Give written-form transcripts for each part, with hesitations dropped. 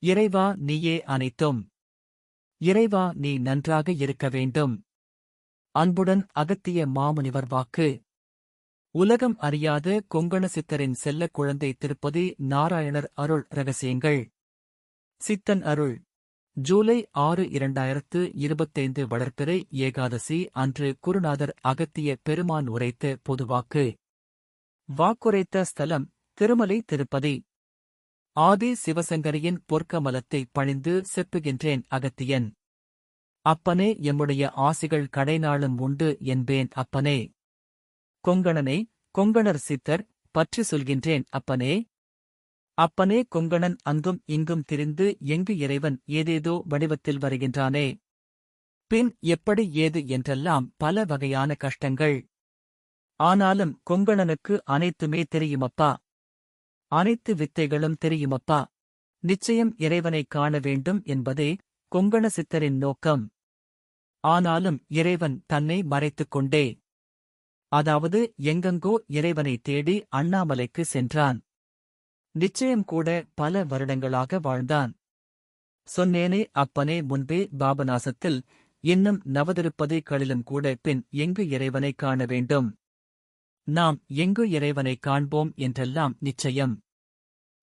இறைவா நீயே அனைத்தும். இறைவா நீ நன்றாக இருக்க வேண்டும். அன்புடன் அகத்திய மாமுனிவர் வாக்கு. உலகம் அறியாத கொங்கண சித்தரின் செல்லக் குழந்தை திருப்பதி நாராயணர் அருள் ரகசியங்கள். சித்தன் அருள். ஜூலை 6 2025 வளர்பிறை ஏகாதசி அன்று குருநாதர் அகத்திய பெருமான் உரைத்த பொதுவாக்கு. வாக்குரைத்த ஸ்தலம் திருமலை திருப்பதி. ஆதி சிவசங்கரியின் பொற்கமலத்தை பணிந்து செப்புகின்றேன் அகத்தியன். அப்பனே எம்முடைய ஆசிகள் கடைநாளும் உண்டு என்பேன் அப்பனே. கொங்கணனே கொங்கணர் சித்தர் பற்றி சொல்கின்றேன் அப்பனே. அப்பனே கொங்கணன் அங்கும் இங்கும் திரிந்து எங்கு இறைவன் ஏதேதோ வடிவத்தில் வருகின்றானே. பின் எப்படி ஏது என்றெல்லாம் பல வகையான கஷ்டங்கள். ஆனாலும் கொங்கணனுக்கு அனைத்துமே தெரியுமப்பா. அனைத்து வித்தைகளும் தெரியுமப்பா. நிச்சயம் இறைவனைக் காண வேண்டும் என்பதே கொங்கண சித்தரின் நோக்கம். ஆனாலும் இறைவன் தன்னை மறைத்துக் கொண்டே, அதாவது எங்கெங்கோ இறைவனை தேடி அண்ணாமலைக்கு சென்றான். நிச்சயம் கூட பல வருடங்களாக வாழ்ந்தான். சொன்னேனே அப்பனே முன்பே பாபநாசத்தில், இன்னும் நவதிருப்பதிகளிலும் கூட பின் எங்கு இறைவனைக் காண வேண்டும், நாம் எங்கு இறைவனைக் காண்போம் என்றெல்லாம் நிச்சயம்.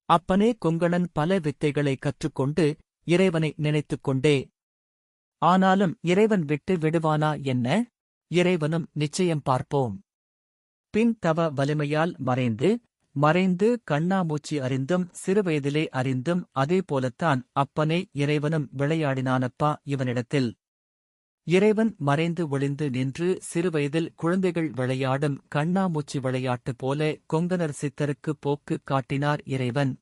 அப்பனே கொங்கணன் பல வித்தைகளை கற்றுக்கொண்டு இறைவனை நினைத்துக் கொண்டே. ஆனாலும் இறைவன் விட்டு விடுவானா என்ன? இறைவனும் நிச்சயம் பார்ப்போம். பின் தவ வலிமையால் மறைந்து கண்ணாமூச்சி அறிந்தும் சிறுவயதிலே அறிந்தும் அதேபோலத்தான் அப்பனே இறைவனும் விளையாடினானப்பா இவனிடத்தில். இறைவன் மறைந்து ஒளிந்து நின்று சிறுவயதில் குழந்தைகள் விளையாடும் கண்ணாமூச்சி விளையாட்டு போல கொங்கணர் சித்தருக்கு போக்கு காட்டினார் இறைவன்.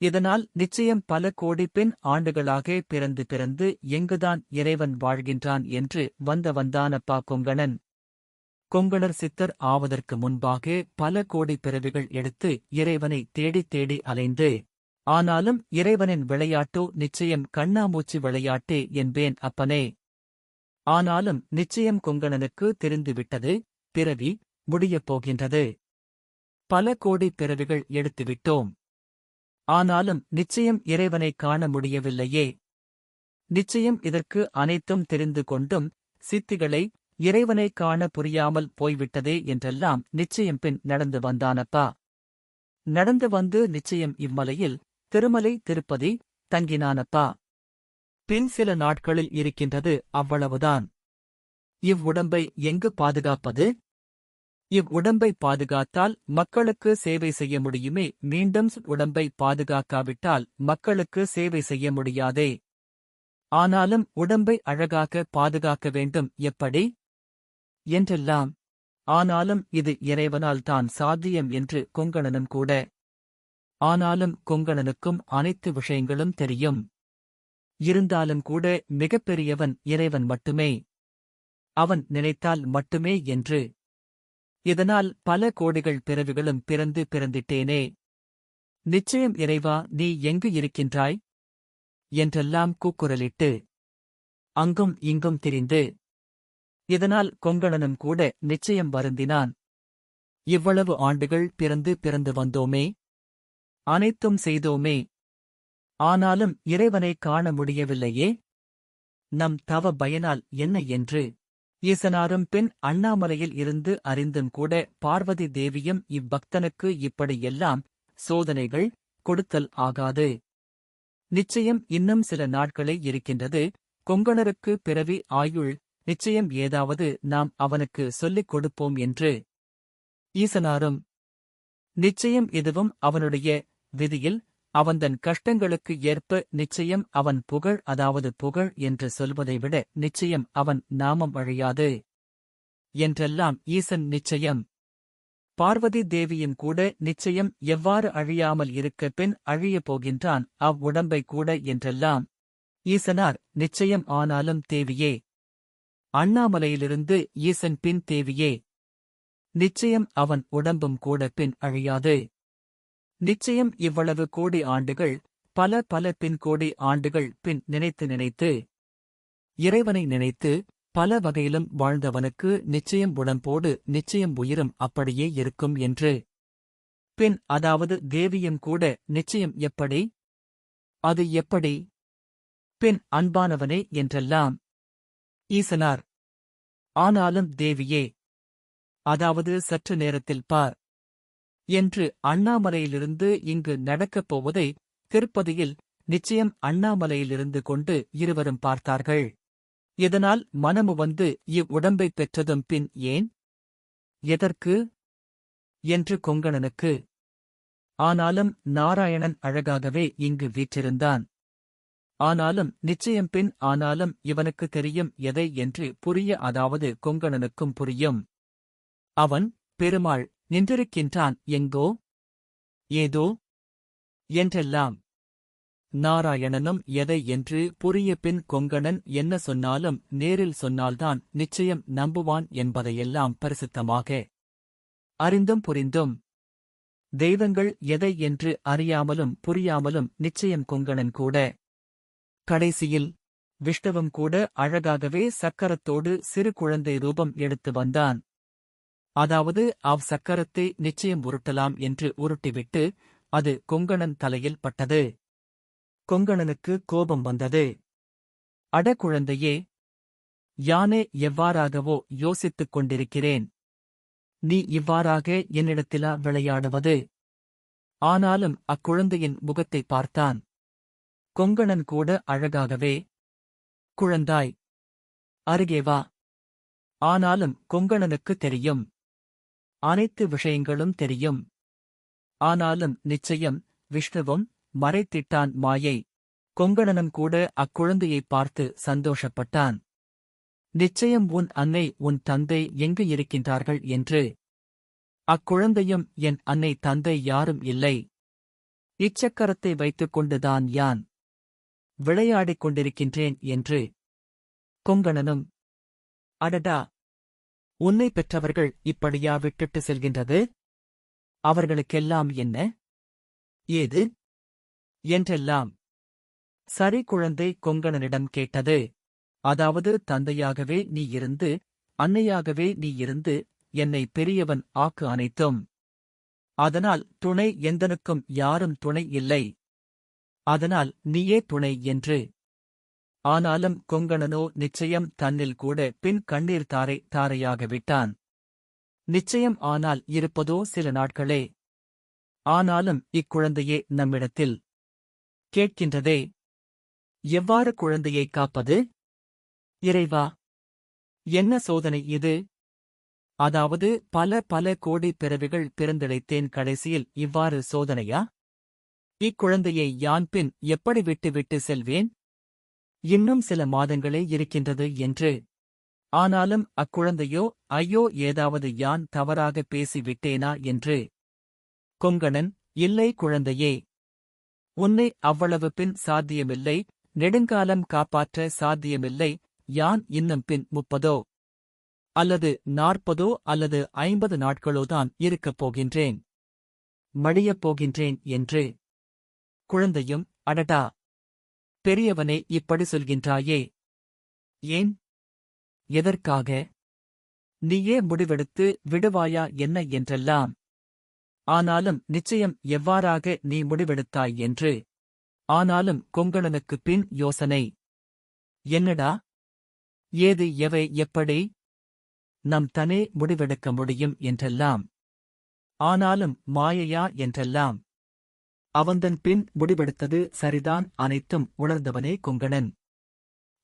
இதனால் நிச்சயம் பல கோடி பெண் ஆண்டுகளாக பிறந்து எங்குதான் இறைவன் வாழ்கின்றான் என்று வந்தானப்பா கொங்கணன். கொங்கணர் சித்தர் ஆவதற்கு முன்பாக பல கோடி பிறவிகள் எடுத்து இறைவனை தேடி அலைந்து, ஆனாலும் இறைவனின் விளையாட்டோ நிச்சயம் கண்ணாமூச்சி விளையாட்டே என்பேன் அப்பனே. ஆனாலும் நிச்சயம் கொங்கணனுக்கு தெரிந்துவிட்டது, பிறவி முடியப் போகின்றது. பல கோடி பிறவிகள் எடுத்துவிட்டோம். ஆனாலும் நிச்சயம் இறைவனைக் காண முடியவில்லையே. நிச்சயம் இதற்கு அனைத்தும் தெரிந்து கொண்டும் சித்திகளை இறைவனைக் காண புரியாமல் போய்விட்டதே என்றெல்லாம் நிச்சயம் பின் நடந்து வந்தானப்பா. நடந்து வந்து நிச்சயம் இம்மலையில் திருமலை திருப்பதி தங்கினானப்பா. பின் சில நாட்களில் இருக்கின்றது அவ்வளவுதான். இவ்வுடம்பை எங்கு பாதுகாப்பது? இவ்வுடம்பை பாதுகாத்தால் மக்களுக்கு சேவை செய்ய முடியுமே, மீண்டும் உடம்பை பாதுகாக்காவிட்டால் மக்களுக்கு சேவை செய்ய முடியாதே. ஆனாலும் உடம்பை அழகாக பாதுகாக்க வேண்டும் எப்படி? என்றெல்லாம். ஆனாலும் இது இறைவனால் தான் சாத்தியம் என்று கொங்கணனும் கூட. ஆனாலும் கொங்கணனுக்கும் அனைத்து விஷயங்களும் தெரியும். இருந்தாலும் கூட மிகப்பெரியவன் இறைவன் மட்டுமே. அவன் நினைத்தால் மட்டுமே என்று. இதனால் பல கோடிகள் பிறவிகளும் பிறந்திட்டேனே. நிச்சயம் இறைவா நீ எங்கு இருக்கின்றாய் என்றெல்லாம் கூக்குரலிட்டு அங்கும் இங்கும் திரிந்து. இதனால் கொங்கணனும் கூட நிச்சயம் வருந்தினான். இவ்வளவு ஆண்டுகள் பிறந்து வந்தோமே, அனைத்தும் செய்தோமே, ஆனாலும் இறைவனைக் காண முடியவில்லையே. நம் தவ பயனால் என்ன என்று. ஈசனாரும் பின் அண்ணாமலையில் இருந்து அறிந்தும் கூட பார்வதி தேவியும் இவ்வக்தனுக்கு இப்படியெல்லாம் சோதனைகள் கொடுத்தல் ஆகாது. நிச்சயம் இன்னும் சில நாட்களே இருக்கின்றது. கொங்கணருக்கு பிறவி ஆயுள் நிச்சயம் ஏதாவது நாம் அவனுக்கு சொல்லிக் கொடுப்போம் என்று. ஈசனாரும் நிச்சயம் இதுவும் அவனுடைய விதியில் அவன்தன் கஷ்டங்களுக்கு ஏற்ப நிச்சயம் அவன் புகழ், அதாவது புகழ் என்று சொல்வதை விட நிச்சயம் அவன் நாமம் அழியாது என்றெல்லாம் ஈசன் நிச்சயம். பார்வதி தேவியும் கூட நிச்சயம் எவ்வாறு அழியாமல் இருக்க பின் அழியப் போகின்றான் அவ்வுடம்பை கூட என்றெல்லாம் ஈசனார் நிச்சயம். ஆனாலும் தேவியே, அண்ணாமலையிலிருந்து ஈசன் பின் தேவியே, நிச்சயம் அவன் உடம்பும் கூட பின் அழியாது. நிச்சயம் இவ்வளவு கோடி ஆண்டுகள் பல பின் கோடி ஆண்டுகள் பின் நினைத்து இறைவனை நினைத்து பல வகையிலும் வாழ்ந்தவனுக்கு நிச்சயம் உடம்போடு நிச்சயம் உயிரும் அப்படியே இருக்கும் என்று. பின் அதாவது தேவியும் கூட நிச்சயம் எப்படி? அது எப்படி? பின் அன்பானவனே என்றெல்லாம் ஈசனார். ஆனாலும் தேவியே, அதாவது சற்று நேரத்தில் பார் என்று அண்ணாமலையிலிருந்து இங்கு நடக்கப் போவதை திருப்பதியில் நிச்சயம் அண்ணாமலையிலிருந்து கொண்டு இருவரும் பார்த்தார்கள். இதனால் மனமு வந்து இவ்வுடம்பைப் பெற்றதும் பின் ஏன், எதற்கு என்று கொங்கணனுக்கு. ஆனாலும் நாராயணன் அழகாகவே இங்கு வீற்றிருந்தான். ஆனாலும் நிச்சயம் பின் ஆனாலும் இவனுக்கு தெரியும் எதை என்று புரிய, அதாவது கொங்கணனுக்கும் புரியும். அவன் பெருமாள் நின்றிருக்கின்றான் எங்கோ, ஏதோ என்றெல்லாம். நாராயணனும் எதை என்று புரிய பின் கொங்கணன் என்ன சொன்னாலும் நேரில் சொன்னால்தான் நிச்சயம் நம்புவான் என்பதையெல்லாம் பரிசுத்தமாக அறிந்தும் புரிந்தும். தெய்வங்கள் எதை என்று அறியாமலும் புரியாமலும் நிச்சயம் கொங்கணன் கூட. கடைசியில் விஷ்ணுவும் கூட அழகாகவே சக்கரத்தோடு சிறு குழந்தை ரூபம் எடுத்து வந்தான். அதாவது சக்கரத்தை நிச்சயம் உருட்டலாம் என்று உருட்டிவிட்டு அது கொங்கணன் தலையில் பட்டது. கொங்கணனுக்கு கோபம் வந்தது. அட குழந்தையே, யானே எவ்வாறாகவோ யோசித்துக் கொண்டிருக்கிறேன். நீ இவ்வாறாக என்னிடத்திலா விளையாடுவது? ஆனாலும் அக்குழந்தையின் முகத்தை பார்த்தான். கொங்கணன் கூட அழகாகவே, குழந்தாய், அருகே வா. ஆனாலும் கொங்கணனுக்கு தெரியும், அனைத்து விஷயங்களும் தெரியும். ஆனாலும் நிச்சயம் விஷ்ணுவும் மறைத்திட்டான் மாயை. கொங்கணனும் கூட அக்குழந்தையைப் பார்த்து சந்தோஷப்பட்டான். நிச்சயம் உன் அன்னை உன் தந்தை எங்கு இருக்கின்றார்கள் என்று. அக்குழந்தையும் என் அன்னை தந்தை யாரும் இல்லை, இச்சக்கரத்தை வைத்துக் கொண்டுதான் யான் விளையாடிக் கொண்டிருக்கின்றேன் என்று. கொங்கணனும், அடடா, உன்னை பெற்றவர்கள் இப்படியா விட்டுட்டு செல்கின்றது? அவர்களுக்கெல்லாம் என்ன, ஏது என்றெல்லாம். சரி குழந்தை கொங்கணனிடம் கேட்டது. அதாவது தந்தையாகவே நீ இருந்து, அன்னையாகவே நீ இருந்து என்னை பெரியவன் ஆக்கு அனைத்தும். அதனால் துணை எந்தனுக்கும் யாரும் துணை இல்லை. அதனால் நீயே துணை என்று. ஆனாலும் கொங்கணனோ நிச்சயம் தன்னில் கூட பின் கண்ணீர் தாரை தாரையாக விட்டான். நிச்சயம் ஆனால் இருப்பதோ சில நாட்களே. ஆனாலும் இக்குழந்தையே நம்மிடத்தில் கேட்கின்றதே, எவ்வாறு குழந்தையைக் காப்பது? இறைவா, என்ன சோதனை இது? அதாவது பல பல கோடி பிறவிகள் பிறந்திழைத்தேன், கடைசியில் இவ்வாறு சோதனையா? இக்குழந்தையை யான் பின் எப்படி விட்டு செல்வேன்? இன்னும் சில மாதங்களே இருக்கின்றது என்று. ஆனாலும் அக்குழந்தையோ ஐயோ ஏதாவது யான் தவறாக பேசி விட்டேனா என்று. கொங்கணன், இல்லை குழந்தையே, உன்னை அவ்வளவு பின் சாத்தியமில்லை, நெடுங்காலம் காப்பாற்ற சாத்தியமில்லை. யான் இன்னும் பின் 30 அல்லது 40 அல்லது 50 நாட்களோதான் இருக்கப் போகின்றேன், மடியப் போகின்றேன் என்று. குழந்தையும், அடடா, பெரியவனே இப்படி சொல்கின்றாயே, ஏன், எதற்காக? நீயே முடிவெடுத்து விடுவாயா என்ன என்றெல்லாம். ஆனாலும் நிச்சயம் எவ்வாறாக நீ முடிவெடுத்தாய் என்று. ஆனாலும் கொங்கணனுக்குப் பின் யோசனை, என்னடா, ஏது எவை எப்படி நம் தனே முடிவெடுக்க முடியும் என்றெல்லாம். ஆனாலும் மாயையா என்றெல்லாம். அவன்தன் பின் முடிவெடுத்தது சரிதான், அனைத்தும் உணர்ந்தவனே கொங்கணன்.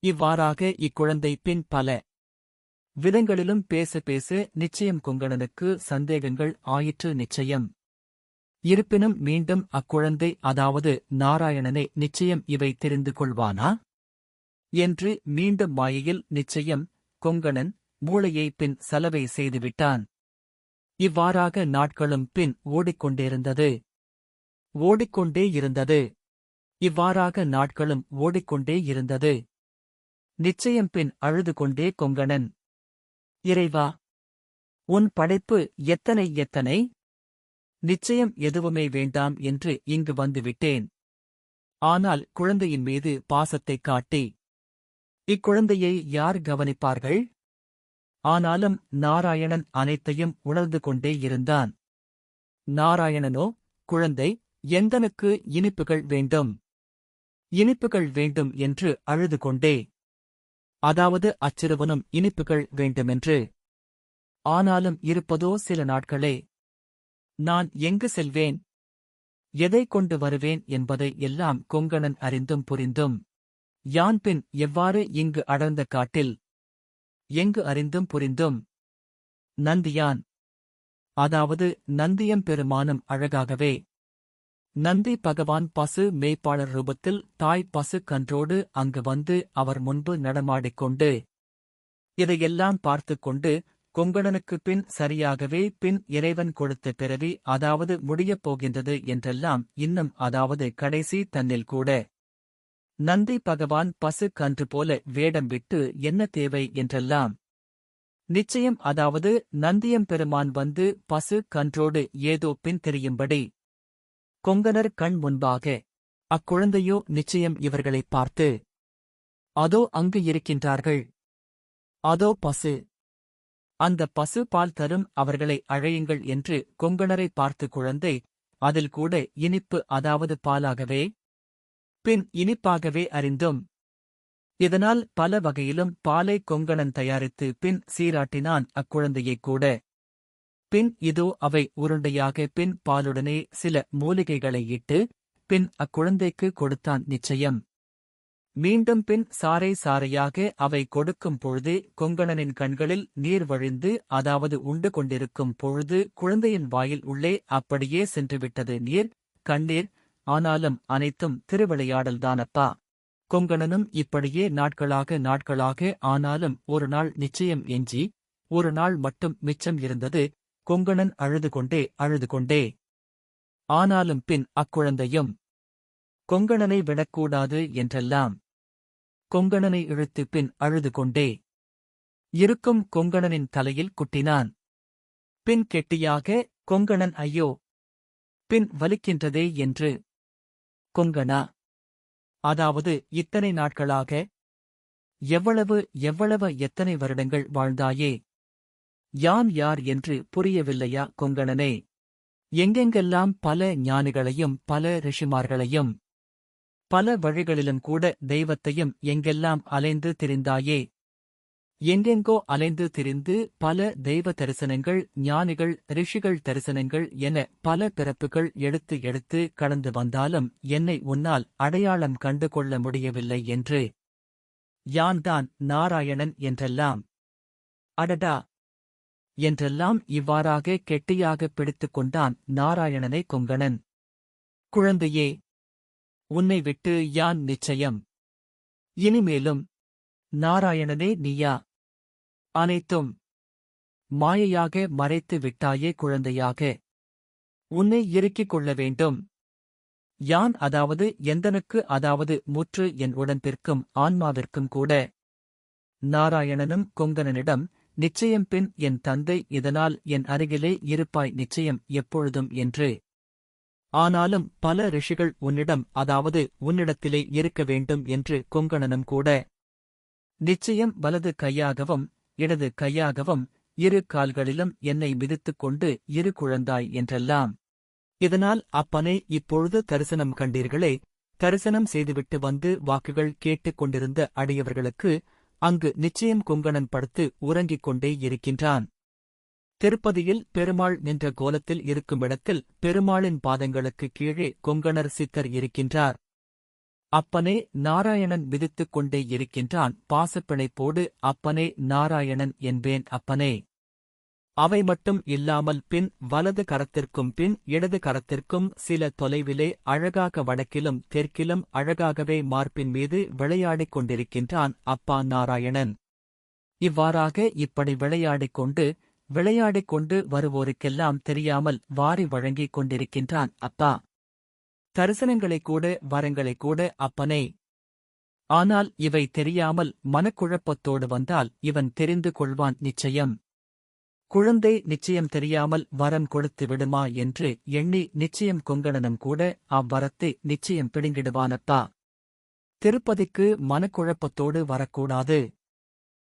இவ்வாறாக இக்குழந்தை பின் பல விதங்களிலும் பேச பேச நிச்சயம் கொங்கணனுக்கு சந்தேகங்கள் ஆயிற்று. நிச்சயம் இருப்பினும் மீண்டும் அக்குழந்தை, அதாவது நாராயணனே நிச்சயம் இவை தெரிந்து கொள்வானா என்று மீண்டும் மாயையில் நிச்சயம் கொங்கணன் மூளையை பின் சலவை செய்துவிட்டான். இவ்வாறாக நாட்களும் பின் ஓடிக்கொண்டிருந்தது. ஓடிக்கொண்டே இருந்தது. இவ்வாறாக நாட்களும் ஓடிக்கொண்டே இருந்தது. நிச்சயம் பின் அழுது கொண்டே கொங்கணன், இறைவா, உன் படைப்பு எத்தனை எத்தனை! நிச்சயம் எதுவுமே வேண்டாம் என்று இங்கு வந்துவிட்டேன். ஆனால் குழந்தையின் மீது பாசத்தைக் காட்டி இக்குழந்தையை யார் கவனிப்பார்கள்? ஆனாலும் நாராயணன் அனைத்தையும் உணர்ந்து கொண்டே இருந்தான். நாராயணனோ, குழந்தை, எந்தனுக்கு இனிப்புகள் வேண்டும், இனிப்புகள் வேண்டும் என்று அழுது கொண்டே. அதாவது அச்சிறுவனும் இனிப்புகள் வேண்டுமென்று. ஆனாலும் இருப்பதோ சில நாட்களே. நான் எங்கு செல்வேன், எதைக் கொண்டு வருவேன் என்பதை எல்லாம் கொங்கணன் அறிந்தும் புரிந்தும். யான் பின் எவ்வாறு இங்கு அடர்ந்த காட்டில் எங்கு அறிந்தும் புரிந்தும். நந்தியான், அதாவது நந்தியம் பெருமானும் அழகாகவே. நந்தி பகவான் பசு மேய்ப்பாளர் ரூபத்தில் தாய் பசு கன்றோடு அங்கு வந்து அவர் முன்பு நடமாடிக்கொண்டு இதையெல்லாம் பார்த்துக் கொண்டு, கொங்கணனுக்குப் பின் சரியாகவே பின் இறைவன் கொடுத்த பிறவி அதாவது முடியப் போகின்றது என்றெல்லாம் இன்னும் அதாவது கடைசி தன்னில் கூட. நந்தி பகவான் பசு கன்று போல வேடம் விட்டு என்ன தேவை என்றெல்லாம். நிச்சயம் அதாவது நந்தியம் பெருமான் வந்து பசு கன்றோடு ஏதோ பின் தெரியும்படி. கொங்கணர் கண் முன்பாக அக்குழந்தையோ நிச்சயம் இவர்களைப் பார்த்து, அதோ அங்கு இருக்கின்றார்கள், அதோ பசு, அந்த பசு பால் தரும், அவர்களை அழையுங்கள் என்று கொங்கணரை பார்த்து குழந்தை, அதில் கூட இனிப்பு அதாவது பாலாகவே பின் இனிப்பாகவே அறிந்தும். இதனால் பல வகையிலும் பாலை கொங்கணன் தயாரித்து பின் சீராட்டினான் அக்குழந்தையைக் கூட. பின் இதோ அவை உருண்டையாக பின் பாலுடனே சில மூலிகைகளை இட்டு பின் அக்குழந்தைக்கு கொடுத்தான் நிச்சயம். மீண்டும் பின் சாறை சாறையாக அவை கொடுக்கும் பொழுது கொங்கணனின் கண்களில் நீர் வழிந்து அதாவது உண்டு கொண்டிருக்கும் பொழுது குழந்தையின் வாயில் உள்ளே அப்படியே சென்றுவிட்டது நீர், கண்ணீர். ஆனாலும் அனைத்தும் திருவிளையாடல்தானப்பா. கொங்கணனும் இப்படியே நாட்களாக ஆனாலும் ஒரு நாள் நிச்சயம் எஞ்சி ஒரு நாள் மட்டும் மிச்சம் இருந்தது. கொங்கணன் அழுது கொண்டே. ஆனாலும் பின் அக்குழந்தையும் கொங்கணனை விடக்கூடாது என்றெல்லாம் கொங்கணனை இழுத்து பின் அழுது கொண்டே இருக்கும் கொங்கணனின் தலையில் குட்டினான். பின் கெட்டியாக, கொங்கணன் ஐயோ, பின் வலிக்கின்றதே என்று. கொங்கணா, அதாவது இத்தனை நாட்களாக எவ்வளவு எத்தனை வருடங்கள் வாழ்ந்தாயே, யான் யார் என்று புரியவில்லையா கொங்கணனே? எங்கெங்கெல்லாம் பல ஞானிகளையும் பல ரிஷிமார்களையும் பல வழிகளிலும் கூட தெய்வத்தையும் எங்கெல்லாம் அலைந்து திரிந்தாயே, எங்கெங்கோ அலைந்து திரிந்து பல தெய்வ தரிசனங்கள், ஞானிகள், ரிஷிகள் தரிசனங்கள் என பல பிறப்புகள் எடுத்து கடந்து வந்தாலும் என்னை உன்னால் அடையாளம் கண்டு கொள்ள முடியவில்லை என்று. யான்தான் நாராயணன் என்றெல்லாம். அடடா என்றெல்லாம் இவ்வாறாக கெட்டியாகப் பிடித்துக் கொண்டான் நாராயணனை கொங்கணன். குழந்தையே, உன்னை விட்டு யான் நிச்சயம் இனிமேலும். நாராயணனே நீயா? அனைத்தும் மாயையாக மறைத்து விட்டாயே குழந்தையாக. உன்னை இறுக்கிக் கொள்ள வேண்டும். யான் அதாவது எந்தனுக்கு அதாவது முற்று என் உடம்பிற்கும் ஆன்மாவிற்கும் கூட. நாராயணனும் கொங்கணனிடம், நிச்சயம் பின் என் தந்தை இதனால் என் அருகிலே இருப்பாய் நிச்சயம் எப்பொழுதும் என்று. ஆனாலும் பல ரிஷிகள் உன்னிடம் அதாவது உன்னிடத்திலே இருக்க வேண்டும் என்று கொங்கணனும் கூட. நிச்சயம் வலது கையாகவும் இடது கையாகவும் இரு கால்களிலும் என்னை மிதித்துக் கொண்டு இரு குழந்தாய் என்றெல்லாம். இதனால் அப்பனே இப்பொழுது தரிசனம் கண்டீர்களே, தரிசனம் செய்துவிட்டு வந்து வாக்குகள் கேட்டுக் கொண்டிருந்த அடியவர்களுக்கு அங்கு நிச்சயம் கொங்கணன் படுத்து உறங்கிக் கொண்டே இருக்கின்றான். திருப்பதியில் பெருமாள் நின்ற கோலத்தில் இருக்குமிடத்தில் பெருமாளின் பாதங்களுக்கு கீழே கொங்கணர் சித்தர் இருக்கின்றார். அப்பனே நாராயணன் விதித்துக் கொண்டே இருக்கின்றான் பாசப்பிணைப்போடு. அப்பனே நாராயணன் என்பேன் அப்பனே. அவை மட்டும் இல்லாமல் பின் வலது கரத்திற்கும் பின் இடது கரத்திற்கும் சில தொலைவிலே அழகாக வடக்கிலும் தெற்கிலும் அழகாகவே மார்பின் மீது விளையாடிக் கொண்டிருக்கின்றான் அப்பா நாராயணன். இவ்வாறாக இப்படி விளையாடிக் கொண்டு வருவோருக்கெல்லாம் தெரியாமல் வாரி வழங்கிக் கொண்டிருக்கின்றான் அப்பா. தரிசனங்களைக் கூட வரங்களைக் கூட அப்பனே. ஆனால் இவை தெரியாமல் மனக்குழப்பத்தோடு வந்தால் இவன் தெரிந்து கொள்வான் நிச்சயம். குழந்தை நிச்சயம் தெரியாமல் வரம் கொடுத்து விடுமா என்று எண்ணி நிச்சயம் கொங்கணனும் கூட அவ்வரத்தை நிச்சயம் பிடுங்கிடுவானப்பா. திருப்பதிக்கு மனக்குழப்பத்தோடு வரக்கூடாது.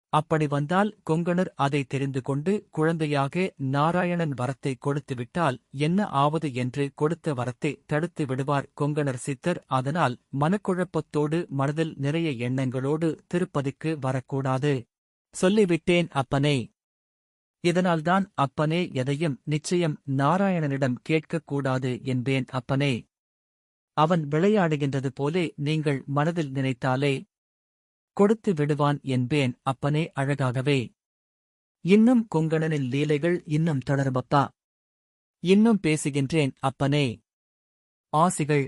அப்படி வந்தால் கொங்கணர் அதை தெரிந்து கொண்டு குழந்தையாக நாராயணன் வரத்தை கொடுத்துவிட்டால் என்ன ஆவது என்று கொடுத்த வரத்தை தடுத்து விடுவார் கொங்கணர் சித்தர். அதனால் மனக்குழப்பத்தோடு மனதில் நிறைய எண்ணங்களோடு திருப்பதிக்கு வரக்கூடாது. சொல்லிவிட்டேன் அப்பனே. இதனால்தான் அப்பனே எதையும் நிச்சயம் நாராயணனிடம் கேட்கக்கூடாது என்பேன் அப்பனே. அவன் விளையாடுகின்றது போலே நீங்கள் மனதில் நினைத்தாலே கொடுத்து விடுவான் என்பேன் அப்பனே அழகாகவே. இன்னும் கொங்கணனின் லீலைகள் இன்னும் தொடருமப்பா. இன்னும் பேசுகின்றேன் அப்பனே. ஆசிகள்.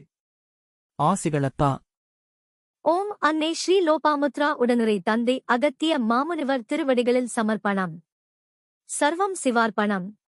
ஆசிகளப்பா. ஓம் அன்னை ஸ்ரீ லோபாமுத்ரா உடனுரை தந்தை அகத்திய மாமுனிவர் திருவடிகளில் சமர்ப்பணம். சர்வம் சிவார்ப்பணம்.